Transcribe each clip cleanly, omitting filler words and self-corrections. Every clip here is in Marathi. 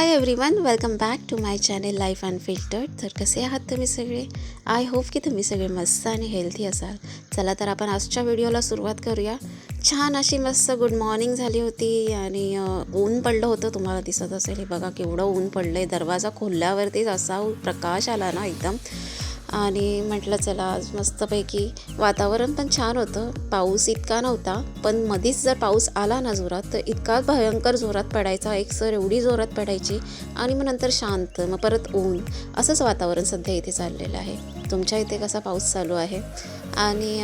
High everyone, welcome back to my channel life unfiltered. तर कसे आहात तुम्ही सगळे? आय होप की तुम्ही सगळे मस्त आणि हेल्थी असाल. चला तर आपण आजच्या व्हिडिओला सुरुवात करूया. छान अशी मस्त गुड मॉर्निंग झाली होती आणि ऊन पडलं होतं. तुम्हाला दिसत असेल हे बघा केवढं ऊन पडलं आहे. दरवाजा खोलल्यावरतीच असा प्रकाश आला ना एकदम. आणि म्हटलं चला आज मस्तपैकी वातावरण पण छान होतं. पाऊस इतका नव्हता, पण मधीच जर पाऊस आला ना जोरात तर इतका भयंकर जोरात पडायचा, एकसर एवढी जोरात पडायची आणि मग नंतर शांत, मग परत ऊन. असंच वातावरण सध्या इथे चाललेलं आहे. तुमच्या इथे कसा पाऊस चालू आहे? आणि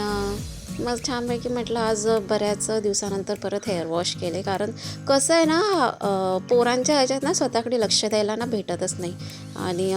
मग छानपैकी म्हटलं आज बऱ्याच दिवसानंतर परत हेअर वॉश केले, कारण कसं आहे ना पोरांच्या ह्याच्यात ना स्वतःकडे लक्ष द्यायला ना भेटतच नाही. आणि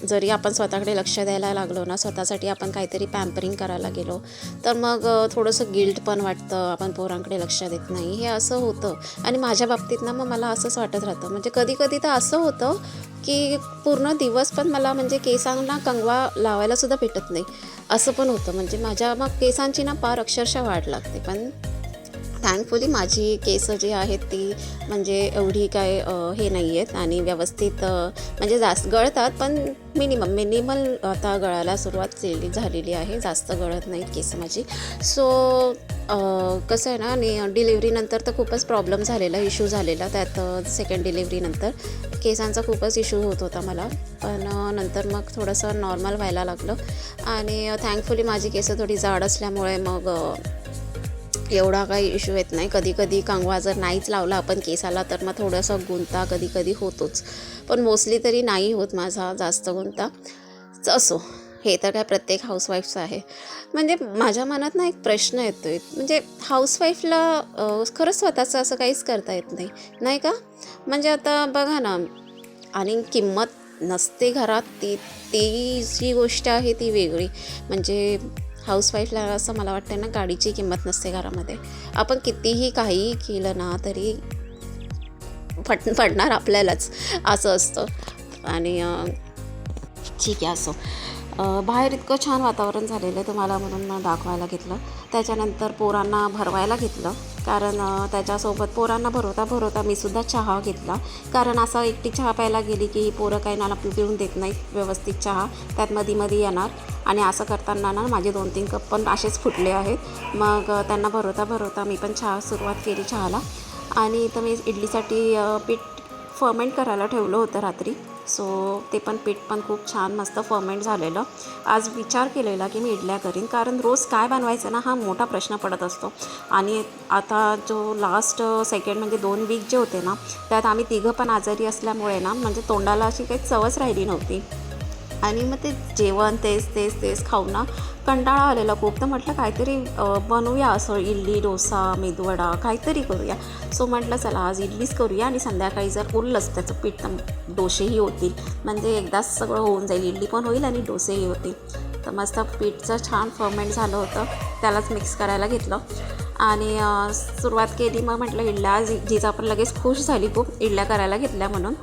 जरी आपण स्वतःकडे लक्ष द्यायला लागलो ना, स्वतःसाठी आपण काहीतरी पॅम्परिंग करायला गेलो तर मग थोडंसं गिल्ट पण वाटतं, आपण पोरांकडे लक्ष देत नाही, हे असं होतं. आणि माझ्या बाबतीत ना मग मला असंच वाटत राहतं. म्हणजे कधी कधी तर असं होतं की पूर्ण दिवस पण मला म्हणजे केसांना कंगवा लावायलासुद्धा भेटत नाही, असं पण होतं. म्हणजे माझ्या मग केसांची ना फार अक्षरशः वाढ लागते. पण थँकफुली माझी केसं जी आहेत ती म्हणजे एवढी काय हे नाही आहेत आणि व्यवस्थित म्हणजे जास्त गळतात, पण मिनिमल आता गळायला सुरुवात झालेली आहे. जास्त गळत नाहीत केसं माझी. सो कसं आहे ना, आणि डिलिव्हरीनंतर तर खूपच प्रॉब्लेम झालेला, इश्यू झालेला. त्यात सेकंड डिलिव्हरीनंतर केसांचा खूपच इश्यू होत होता मला. पण नंतर मग थोडंसं नॉर्मल व्हायला लागलं आणि थँकफुली माझी केसं थोडी जाड असल्यामुळे मग एवढा काही इश्यू येत नाही. कधी कधी कंगवा जर नाहीच लावला आपण केसाला तर मग थोडंसं गुंता कधी कधी होतोच, पण मोस्टली तरी नाही होत माझा जास्त गुंता. असो, हे तर काय प्रत्येक हाऊसवाईफचं आहे. म्हणजे माझ्या मनात ना एक प्रश्न येतो आहे, म्हणजे हाऊसवाईफला खरंच स्वतःचं असं काहीच करता येत नाही, नाही का? म्हणजे आता बघा ना, आणि किंमत नसते घरात, ती ती जी गोष्ट आहे ती वेगळी. म्हणजे हाऊसवाईफला असं मला वाटतं ना, गाडीची किंमत नसते घरामध्ये. आपण कितीही काही केलं ना तरी पडणार आपल्यालाच, असं असतं. आणि ठीक आहे, असो. बाहेर इतकं छान वातावरण झालेलं आहे, तुम्हाला म्हणून दाखवायला घेतलं. त्याच्यानंतर पोरांना भरवायला घेतलं, कारण त्याच्यासोबत पोरांना भरवता मीसुद्धा चहा घेतला. कारण असं एकटी चहा प्यायला गेली की पोरं काही ना पिऊन देत नाहीत व्यवस्थित चहा, त्यात मध्ये येणार. आणि असं करताना ना माझे 2-3 कप पण असेच फुटले आहेत. मग त्यांना भरवता मी पण सुरुवात केली चहाला. आणि इथं मी इडलीसाठी पीठ फर्मेंट करायला ठेवलं होतं रात्री. सो ते पण पीठ पण खूप छान मस्त फर्मेंट झालेलं. आज विचार केलेला की मी इडल्या करीन, कारण रोज काय बनवायचं ना हा मोठा प्रश्न पडत असतो. आणि आता जो लास्ट सेकंड म्हणजे 2 वीक जे होते ना, त्यात आम्ही तिघं पण आजारी असल्यामुळे ना म्हणजे तोंडाला अशी काही चवच राहिली नव्हती. आणि मग ते जेवण तेच खाऊन ना कंटाळा आलेला खूप. तर म्हटलं काहीतरी बनवूया, असं इडली, डोसा, मेदूवडा काहीतरी करूया. सो म्हटलं चला आज इडलीच करूया आणि संध्याकाळी जर उरलंच त्याचं पीठ तर डोसेही होतील. म्हणजे एकदाच सगळं होऊन जाईल, इडली पण होईल आणि डोसेही होतील. तर मस्त पीठचं छान फर्मेंट झालं होतं, त्यालाच मिक्स करायला घेतलं आणि सुरुवात केली. मग म्हटलं इडल्या, जिजा पण लगेच खुश झाली खूप इडल्या करायला घेतल्या म्हणून.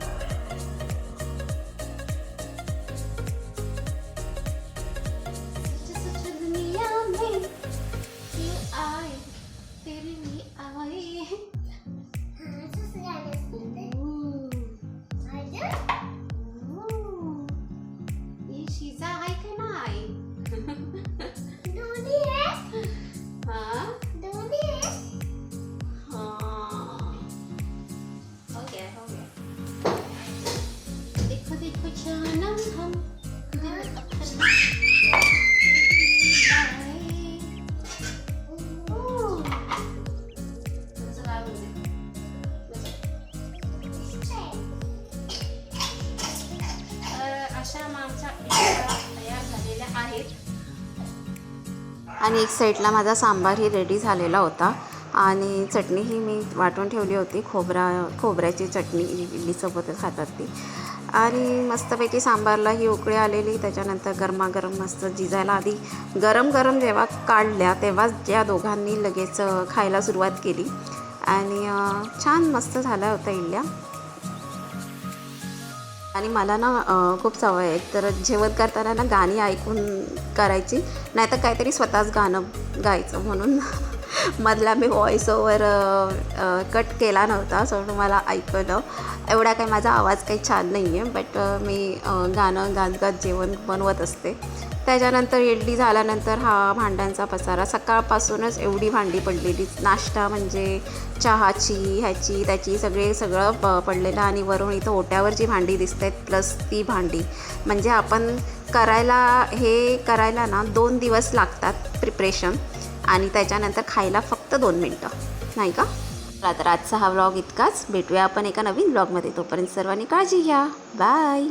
तयार झालेल्या आहेत. आणि एक साईडला माझा सांबारही रेडी झालेला होता आणि चटणीही मी वाटून ठेवली होती. खोबऱ्याची चटणी इडलीसोबतच खातात ती. आणि मस्तपैकी सांबारलाही उकळी आलेली. त्याच्यानंतर गरमागरम मस्त जिजायला आधी गरम जेव्हा काढल्या तेव्हाच या दोघांनी लगेच खायला सुरुवात केली. आणि छान मस्त झाल्या होत्या इडल्या. आणि मला ना खूप सवय आहे, तर जेवण करताना ना गाणी ऐकून करायची, नाहीतर काहीतरी स्वतःच गाणं गायचं. म्हणून मधला मी व्हॉइस ओव्हर कट केला नव्हता, सो तुम्हाला ऐकलं. एवढा काही माझा आवाज काही छान नाही आहे, बट मी गाणं गात गात जेवण बनवत असते. त्याच्यानंतर इडली झाल्यानंतर हा भांड्यांचा पसारा, सकाळपासूनच एवढी भांडी पडलेली. नाश्ता म्हणजे चहाची ह्याची त्याची सगळं पडलेलं, आणि वरून इथं ओट्यावर जी भांडी दिसत आहेत प्लस ती भांडी. म्हणजे आपण करायला ना 2 दिवस लागतात प्रिपरेशन, आणि त्याच्यानंतर खायला फक्त 2 मिनटं, नाही का? तर आजचा हा व्लॉग इतकाच. भेटूया आपण एका नवीन व्लॉगमध्ये. तोपर्यंत सर्वांनी काळजी घ्या. बाय.